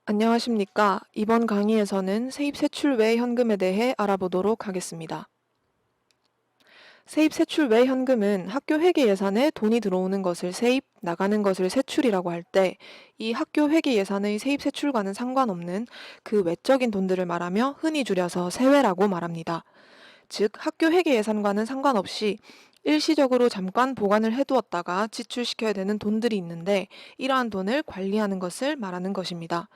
안녕하십니까. 이번 강의에서는 세입세출 외 현금에 대해 알아보도록 하겠습니다. 세입세출 외 현금은 학교 회계 예산에 돈이 들어오는 것을 세입, 나가는 것을 세출이라고 할 때 이 학교 회계 예산의 세입세출과는 상관없는 그 외적인 돈들을 말하며 흔히 줄여서 세외라고 말합니다. 즉, 학교 회계 예산과는 상관없이 일시적으로 잠깐 보관을 해두었다가 지출시켜야 되는 돈들이 있는데 이러한 돈을 관리하는 것을 말하는 것입니다.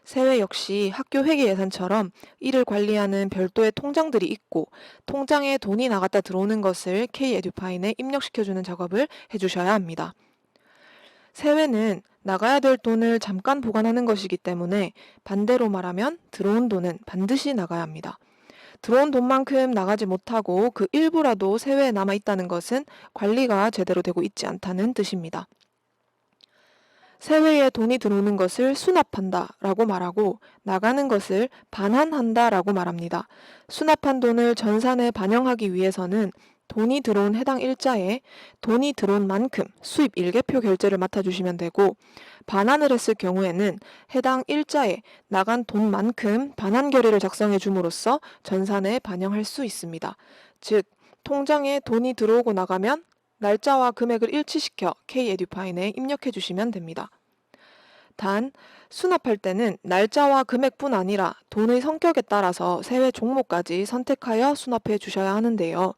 세외 역시 학교 회계 예산처럼 이를 관리하는 별도의 통장들이 있고 통장에 돈이 나갔다 들어오는 것을 K-에듀파인에 입력시켜주는 작업을 해주셔야 합니다. 세외는 나가야 될 돈을 잠깐 보관하는 것이기 때문에 반대로 말하면 들어온 돈은 반드시 나가야 합니다. 들어온 돈만큼 나가지 못하고 그 일부라도 세외에 남아있다는 것은 관리가 제대로 되고 있지 않다는 뜻입니다. 세외에 돈이 들어오는 것을 수납한다 라고 말하고 나가는 것을 반환한다 라고 말합니다. 수납한 돈을 전산에 반영하기 위해서는 돈이 들어온 해당 일자에 돈이 들어온 만큼 수입 일개표 결제를 맡아주시면 되고 반환을 했을 경우에는 해당 일자에 나간 돈만큼 반환 결의를 작성해 줌으로써 전산에 반영할 수 있습니다. 즉, 통장에 돈이 들어오고 나가면 날짜와 금액을 일치시켜 K-에듀파인에 입력해 주시면 됩니다. 단, 수납할 때는 날짜와 금액뿐 아니라 돈의 성격에 따라서 세외 종목까지 선택하여 수납해 주셔야 하는데요.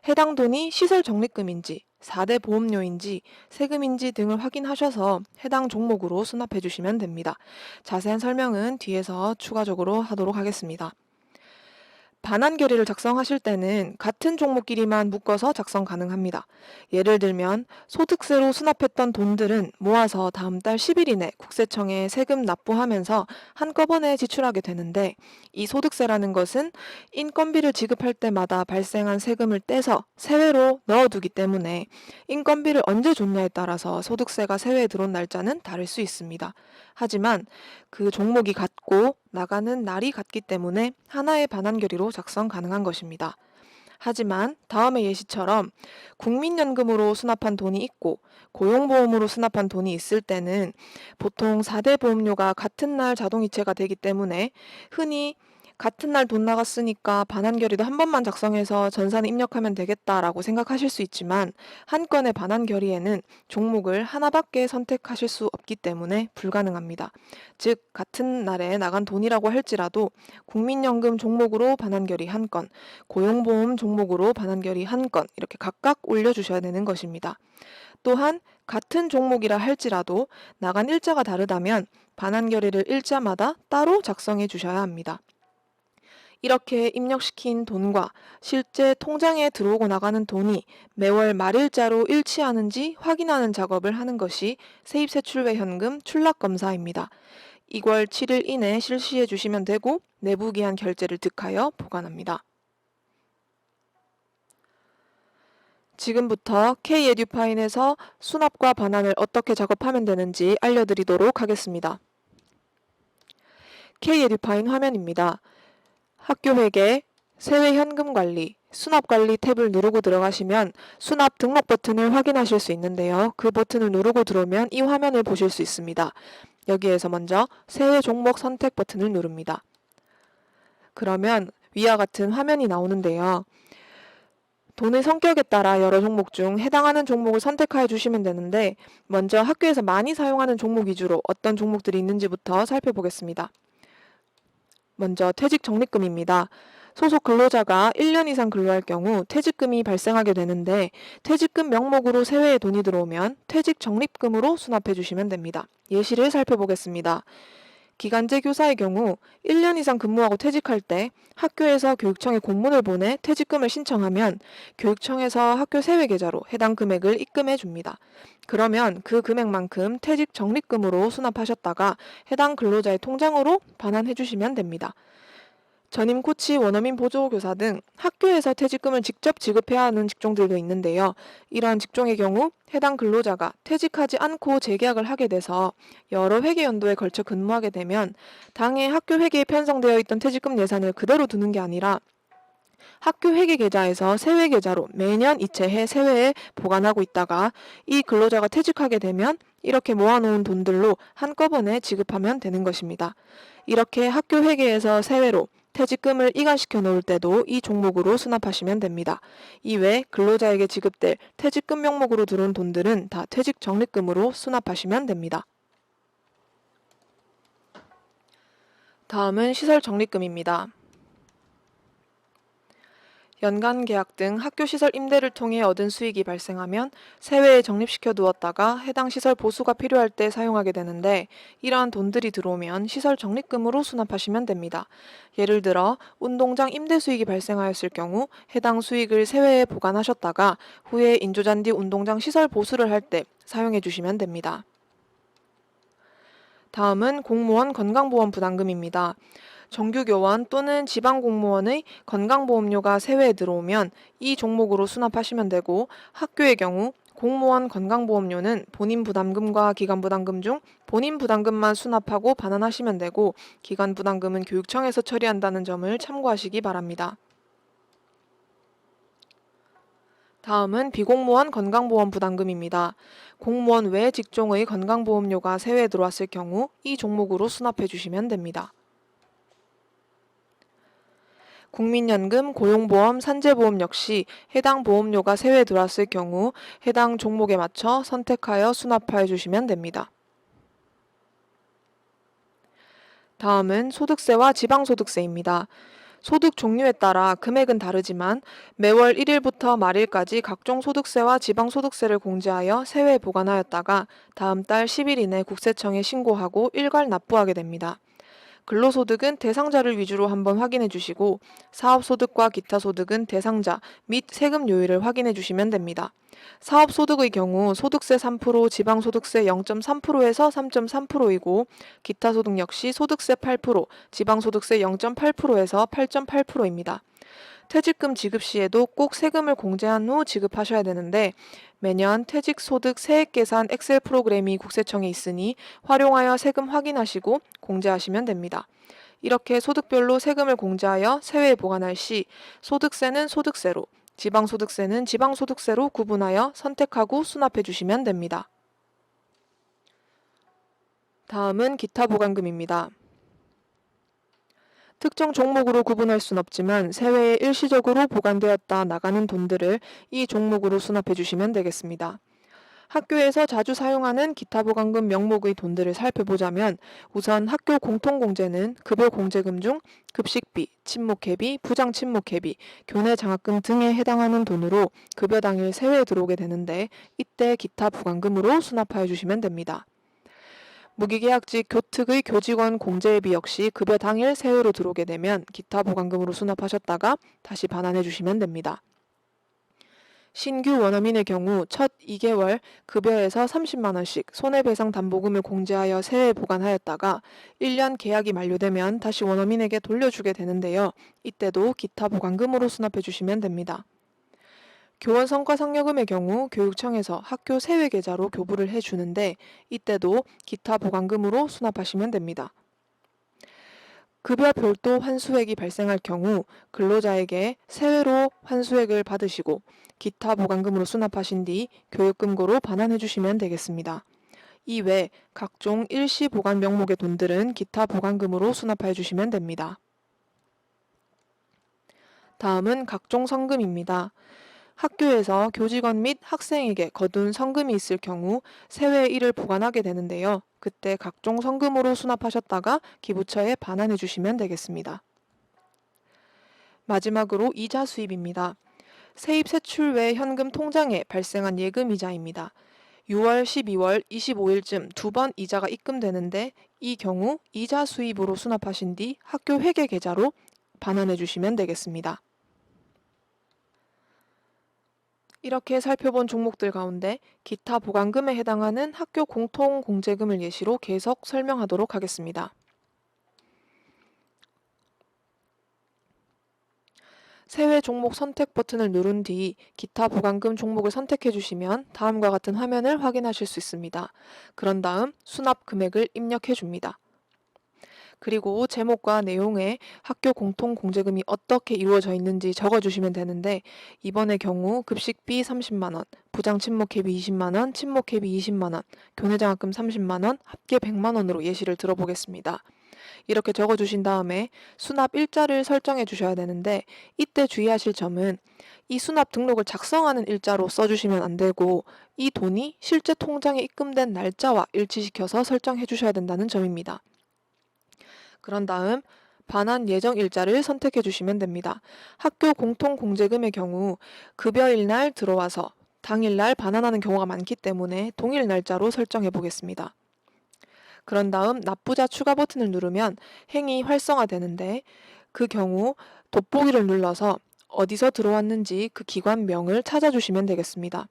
해당 돈이 시설 적립금인지, 4대 보험료인지, 세금인지 등을 확인하셔서 해당 종목으로 수납해 주시면 됩니다. 자세한 설명은 뒤에서 추가적으로 하도록 하겠습니다. 반환 결의를 작성하실 때는 같은 종목끼리만 묶어서 작성 가능합니다. 예를 들면 소득세로 수납했던 돈들은 모아서 다음 달 10일 이내 국세청에 세금 납부하면서 한꺼번에 지출하게 되는데 이 소득세라는 것은 인건비를 지급할 때마다 발생한 세금을 떼서 세외로 넣어두기 때문에 인건비를 언제 줬냐에 따라서 소득세가 세외에 들어온 날짜는 다를 수 있습니다. 하지만 그 종목이 같고 나가는 날이 같기 때문에 하나의 반환 결의로 작성 가능한 것입니다. 하지만 다음의 예시처럼 국민연금으로 수납한 돈이 있고 고용보험으로 수납한 돈이 있을 때는 보통 4대 보험료가 같은 날 자동이체가 되기 때문에 흔히 같은 날 돈 나갔으니까 반환 결의도 한 번만 작성해서 전산에 입력하면 되겠다라고 생각하실 수 있지만 한 건의 반환 결의에는 종목을 하나밖에 선택하실 수 없기 때문에 불가능합니다. 즉, 같은 날에 나간 돈이라고 할지라도 국민연금 종목으로 반환 결의 한 건, 고용보험 종목으로 반환 결의 한 건 이렇게 각각 올려주셔야 되는 것입니다. 또한 같은 종목이라 할지라도 나간 일자가 다르다면 반환 결의를 일자마다 따로 작성해 주셔야 합니다. 이렇게 입력시킨 돈과 실제 통장에 들어오고 나가는 돈이 매월 말일자로 일치하는지 확인하는 작업을 하는 것이 세입세출외 현금 출납검사입니다. 2월 7일 이내 실시해 주시면 되고 내부기한 결제를 득하여 보관합니다. 지금부터 K-에듀파인에서 수납과 반환을 어떻게 작업하면 되는지 알려드리도록 하겠습니다. K-에듀파인 화면입니다. 학교회계, 세외 현금관리, 수납관리 탭을 누르고 들어가시면 수납 등록 버튼을 확인하실 수 있는데요. 그 버튼을 누르고 들어오면 이 화면을 보실 수 있습니다. 여기에서 먼저 세외 종목 선택 버튼을 누릅니다. 그러면 위와 같은 화면이 나오는데요. 돈의 성격에 따라 여러 종목 중 해당하는 종목을 선택하여 주시면 되는데 먼저 학교에서 많이 사용하는 종목 위주로 어떤 종목들이 있는지부터 살펴보겠습니다. 먼저 퇴직 적립금입니다. 소속 근로자가 1년 이상 근로할 경우 퇴직금이 발생하게 되는데 퇴직금 명목으로 세외에 돈이 들어오면 퇴직 적립금으로 수납해 주시면 됩니다. 예시를 살펴보겠습니다. 기간제 교사의 경우 1년 이상 근무하고 퇴직할 때 학교에서 교육청에 공문을 보내 퇴직금을 신청하면 교육청에서 학교 세외계좌로 해당 금액을 입금해 줍니다. 그러면 그 금액만큼 퇴직 적립금으로 수납하셨다가 해당 근로자의 통장으로 반환해 주시면 됩니다. 전임 코치, 원어민 보조교사 등 학교에서 퇴직금을 직접 지급해야 하는 직종들도 있는데요. 이러한 직종의 경우 해당 근로자가 퇴직하지 않고 재계약을 하게 돼서 여러 회계 연도에 걸쳐 근무하게 되면 당해 학교 회계에 편성되어 있던 퇴직금 예산을 그대로 두는 게 아니라 학교 회계계좌에서 세외계좌로 매년 이체해 세외에 보관하고 있다가 이 근로자가 퇴직하게 되면 이렇게 모아놓은 돈들로 한꺼번에 지급하면 되는 것입니다. 이렇게 학교 회계에서 세외로 퇴직금을 이관시켜 놓을 때도 이 종목으로 수납하시면 됩니다. 이외 근로자에게 지급될 퇴직금 명목으로 들어온 돈들은 다 퇴직 적립금으로 수납하시면 됩니다. 다음은 시설 적립금입니다. 연간 계약 등 학교 시설 임대를 통해 얻은 수익이 발생하면 세외에 적립시켜 두었다가 해당 시설 보수가 필요할 때 사용하게 되는데 이러한 돈들이 들어오면 시설 적립금으로 수납하시면 됩니다. 예를 들어 운동장 임대 수익이 발생하였을 경우 해당 수익을 세외에 보관하셨다가 후에 인조잔디 운동장 시설 보수를 할 때 사용해 주시면 됩니다. 다음은 공무원 건강보험 부담금입니다. 정규교원 또는 지방공무원의 건강보험료가 세외에 들어오면 이 종목으로 수납하시면 되고 학교의 경우 공무원 건강보험료는 본인 부담금과 기관 부담금 중 본인 부담금만 수납하고 반환하시면 되고 기관 부담금은 교육청에서 처리한다는 점을 참고하시기 바랍니다. 다음은 비공무원 건강보험 부담금입니다. 공무원 외 직종의 건강보험료가 세외에 들어왔을 경우 이 종목으로 수납해 주시면 됩니다. 국민연금, 고용보험, 산재보험 역시 해당 보험료가 세외에 들어왔을 경우 해당 종목에 맞춰 선택하여 수납하여 주시면 됩니다. 다음은 소득세와 지방소득세입니다. 소득 종류에 따라 금액은 다르지만 매월 1일부터 말일까지 각종 소득세와 지방소득세를 공제하여 세외에 보관하였다가 다음 달 10일 이내 국세청에 신고하고 일괄 납부하게 됩니다. 근로소득은 대상자를 위주로 한번 확인해 주시고 사업소득과 기타 소득은 대상자 및 세금 요율을 확인해 주시면 됩니다. 사업소득의 경우 소득세 3%, 지방소득세 0.3%에서 3.3%이고 기타 소득 역시 소득세 8%, 지방소득세 0.8%에서 8.8%입니다. 퇴직금 지급 시에도 꼭 세금을 공제한 후 지급하셔야 되는데 매년 퇴직소득 세액계산 엑셀 프로그램이 국세청에 있으니 활용하여 세금 확인하시고 공제하시면 됩니다. 이렇게 소득별로 세금을 공제하여 세외에 보관할 시 소득세는 소득세로, 지방소득세는 지방소득세로 구분하여 선택하고 수납해 주시면 됩니다. 다음은 기타 보관금입니다. 특정 종목으로 구분할 순 없지만 세외에 일시적으로 보관되었다 나가는 돈들을 이 종목으로 수납해 주시면 되겠습니다. 학교에서 자주 사용하는 기타 보관금 명목의 돈들을 살펴보자면 우선 학교 공통공제는 급여 공제금 중 급식비, 친목회비, 부장 친목회비, 교내 장학금 등에 해당하는 돈으로 급여 당일 세외에 들어오게 되는데 이때 기타 보관금으로 수납하여 주시면 됩니다. 무기계약직 교특의 교직원 공제비 역시 급여 당일 세외로 들어오게 되면 기타 보관금으로 수납하셨다가 다시 반환해 주시면 됩니다. 신규 원어민의 경우 첫 2개월 급여에서 30만 원씩 손해배상 담보금을 공제하여 세외에 보관하였다가 1년 계약이 만료되면 다시 원어민에게 돌려주게 되는데요. 이때도 기타 보관금으로 수납해 주시면 됩니다. 교원 성과상여금의 경우 교육청에서 학교 세외 계좌로 교부를 해주는데 이때도 기타 보관금으로 수납하시면 됩니다. 급여 별도 환수액이 발생할 경우 근로자에게 세외로 환수액을 받으시고 기타 보관금으로 수납하신 뒤 교육금고로 반환해 주시면 되겠습니다. 이외 각종 일시 보관 명목의 돈들은 기타 보관금으로 수납해 주시면 됩니다. 다음은 각종 성금입니다. 학교에서 교직원 및 학생에게 거둔 성금이 있을 경우 세외에 이를 보관하게 되는데요. 그때 각종 성금으로 수납하셨다가 기부처에 반환해 주시면 되겠습니다. 마지막으로 이자 수입입니다. 세입 세출 외 현금 통장에 발생한 예금 이자입니다. 6월, 12월, 25일쯤 두 번 이자가 입금되는데 이 경우 이자 수입으로 수납하신 뒤 학교 회계 계좌로 반환해 주시면 되겠습니다. 이렇게 살펴본 종목들 가운데 기타 보관금에 해당하는 학교 공통공제금을 예시로 계속 설명하도록 하겠습니다. 세외 종목 선택 버튼을 누른 뒤 기타 보관금 종목을 선택해 주시면 다음과 같은 화면을 확인하실 수 있습니다. 그런 다음 수납 금액을 입력해 줍니다. 그리고 제목과 내용에 학교 공통 공제금이 어떻게 이루어져 있는지 적어주시면 되는데 이번의 경우 급식비 30만원, 부장 친목회비 20만원, 친목회비 20만원, 교내장학금 30만원, 합계 100만원으로 예시를 들어보겠습니다. 이렇게 적어주신 다음에 수납 일자를 설정해 주셔야 되는데 이때 주의하실 점은 이 수납 등록을 작성하는 일자로 써주시면 안 되고 이 돈이 실제 통장에 입금된 날짜와 일치시켜서 설정해 주셔야 된다는 점입니다. 그런 다음 반환 예정 일자를 선택해 주시면 됩니다. 학교 공통공제금의 경우 급여일 날 들어와서 당일날 반환하는 경우가 많기 때문에 동일 날짜로 설정해 보겠습니다. 그런 다음 납부자 추가 버튼을 누르면 행이 활성화되는데 그 경우 돋보기를 눌러서 어디서 들어왔는지 그 기관명을 찾아주시면 되겠습니다.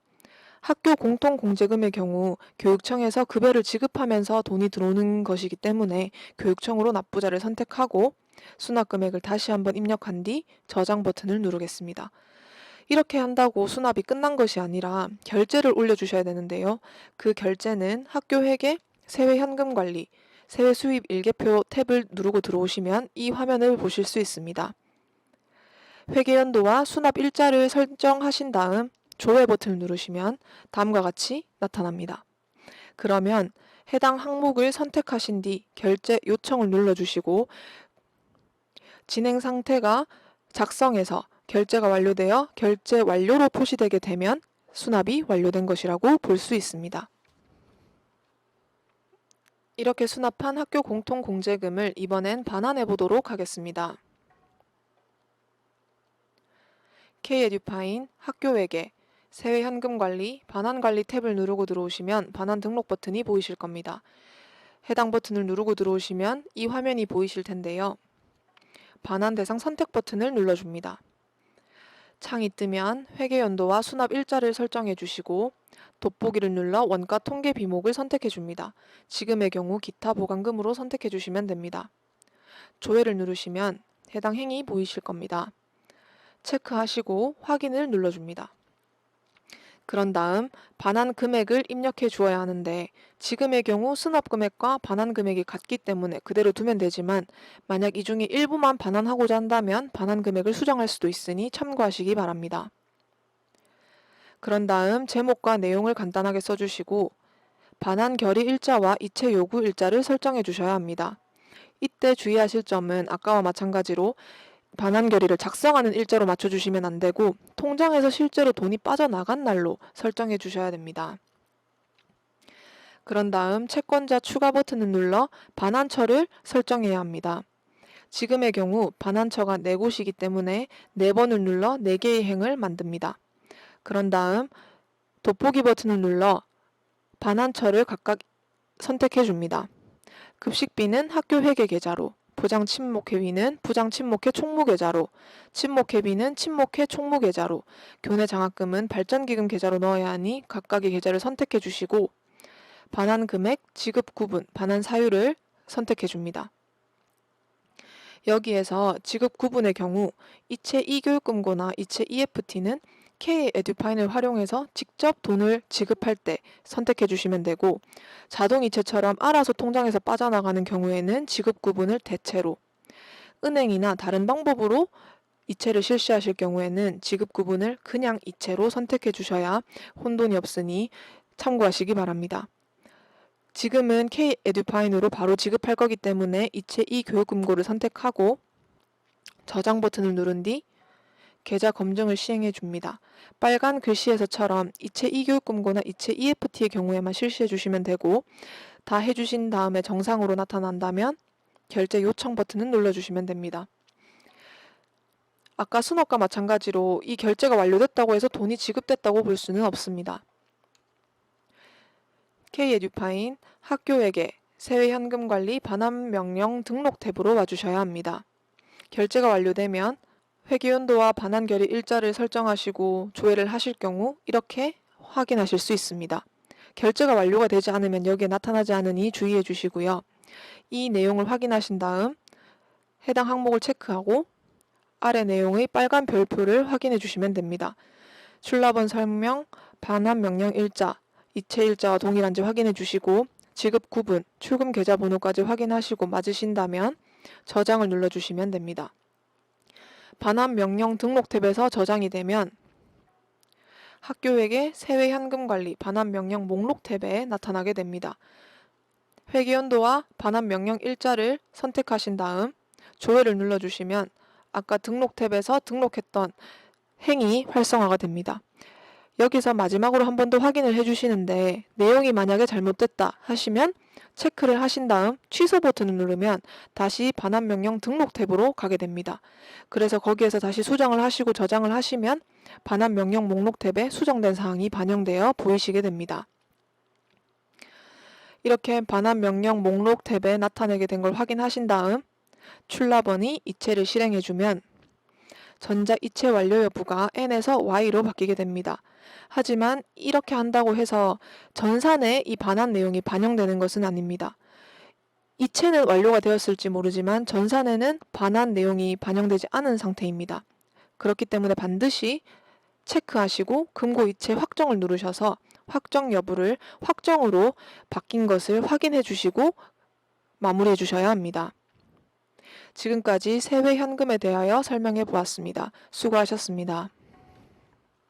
학교 공통공제금의 경우 교육청에서 급여를 지급하면서 돈이 들어오는 것이기 때문에 교육청으로 납부자를 선택하고 수납금액을 다시 한번 입력한 뒤 저장 버튼을 누르겠습니다. 이렇게 한다고 수납이 끝난 것이 아니라 결제를 올려주셔야 되는데요. 그 결제는 학교 회계, 세외 현금 관리, 세외 수입 일개표 탭을 누르고 들어오시면 이 화면을 보실 수 있습니다. 회계 연도와 수납 일자를 설정하신 다음 조회 버튼을 누르시면 다음과 같이 나타납니다. 그러면 해당 항목을 선택하신 뒤 결제 요청을 눌러주시고 진행 상태가 작성해서 결제가 완료되어 결제 완료로 표시되게 되면 수납이 완료된 것이라고 볼 수 있습니다. 이렇게 수납한 학교 공통공제금을 이번엔 반환해 보도록 하겠습니다. K-에듀파인 학교회계 세외 현금관리 반환관리 탭을 누르고 들어오시면 반환 등록 버튼이 보이실 겁니다. 해당 버튼을 누르고 들어오시면 이 화면이 보이실 텐데요. 반환 대상 선택 버튼을 눌러줍니다. 창이 뜨면 회계 연도와 수납 일자를 설정해 주시고 돋보기를 눌러 원가 통계 비목을 선택해 줍니다. 지금의 경우 기타 보강금으로 선택해 주시면 됩니다. 조회를 누르시면 해당 행이 보이실 겁니다. 체크하시고 확인을 눌러줍니다. 그런 다음 반환 금액을 입력해 주어야 하는데 지금의 경우 수납 금액과 반환 금액이 같기 때문에 그대로 두면 되지만 만약 이 중에 일부만 반환하고자 한다면 반환 금액을 수정할 수도 있으니 참고하시기 바랍니다. 그런 다음 제목과 내용을 간단하게 써주시고 반환 결의 일자와 이체 요구 일자를 설정해 주셔야 합니다. 이때 주의하실 점은 아까와 마찬가지로 반환 결의를 작성하는 일자로 맞춰주시면 안 되고 통장에서 실제로 돈이 빠져나간 날로 설정해 주셔야 됩니다. 그런 다음 채권자 추가 버튼을 눌러 반환처를 설정해야 합니다. 지금의 경우 반환처가 4곳이기 때문에 4번을 눌러 4개의 행을 만듭니다. 그런 다음 돋보기 버튼을 눌러 반환처를 각각 선택해 줍니다. 급식비는 학교 회계 계좌로, 부장 친목회비는 부장 친목회 총무계좌로, 친목회비는 친목회 총무계좌로, 교내 장학금은 발전기금 계좌로 넣어야 하니 각각의 계좌를 선택해 주시고 반환 금액, 지급 구분, 반환 사유를 선택해 줍니다. 여기에서 지급 구분의 경우 이체 이교육금고나 이체 EFT는 K-에듀파인을 활용해서 직접 돈을 지급할 때 선택해 주시면 되고 자동이체처럼 알아서 통장에서 빠져나가는 경우에는 지급 구분을 대체로 은행이나 다른 방법으로 이체를 실시하실 경우에는 지급 구분을 그냥 이체로 선택해 주셔야 혼돈이 없으니 참고하시기 바랍니다. 지금은 K-에듀파인으로 바로 지급할 거기 때문에 이체 이교육금고를 선택하고 저장 버튼을 누른 뒤 계좌 검증을 시행해 줍니다. 빨간 글씨에서처럼 이체 이교육금고나 이체 EFT의 경우에만 실시해 주시면 되고 다 해주신 다음에 정상으로 나타난다면 결제 요청 버튼을 눌러주시면 됩니다. 아까 수납과 마찬가지로 이 결제가 완료됐다고 해서 돈이 지급됐다고 볼 수는 없습니다. K-에듀파인 학교회계 세외 현금관리 반환 명령 등록 탭으로 와주셔야 합니다. 결제가 완료되면 회계연도와 반환 결의 일자를 설정하시고 조회를 하실 경우 이렇게 확인하실 수 있습니다. 결제가 완료가 되지 않으면 여기에 나타나지 않으니 주의해 주시고요. 이 내용을 확인하신 다음 해당 항목을 체크하고 아래 내용의 빨간 별표를 확인해 주시면 됩니다. 출납원 설명, 반환 명령 일자, 이체 일자와 동일한지 확인해 주시고 지급 구분, 출금 계좌 번호까지 확인하시고 맞으신다면 저장을 눌러주시면 됩니다. 반환 명령 등록 탭에서 저장이 되면 학교에게 세외 현금 관리 반환 명령 목록 탭에 나타나게 됩니다. 회계연도와 반환 명령 일자를 선택하신 다음 조회를 눌러주시면 아까 등록 탭에서 등록했던 행이 활성화가 됩니다. 여기서 마지막으로 한 번 더 확인을 해주시는데 내용이 만약에 잘못됐다 하시면 체크를 하신 다음 취소 버튼을 누르면 다시 반환 명령 등록 탭으로 가게 됩니다. 그래서 거기에서 다시 수정을 하시고 저장을 하시면 반환 명령 목록 탭에 수정된 사항이 반영되어 보이시게 됩니다. 이렇게 반환 명령 목록 탭에 나타내게 된 걸 확인하신 다음 출납원이 이체를 실행해주면 전자 이체 완료 여부가 N에서 Y로 바뀌게 됩니다. 하지만 이렇게 한다고 해서 전산에 이 반환 내용이 반영되는 것은 아닙니다. 이체는 완료가 되었을지 모르지만 전산에는 반환 내용이 반영되지 않은 상태입니다. 그렇기 때문에 반드시 체크하시고 금고 이체 확정을 누르셔서 확정 여부를 확정으로 바뀐 것을 확인해 주시고 마무리해 주셔야 합니다. 지금까지 세외 현금에 대하여 설명해 보았습니다. 수고하셨습니다.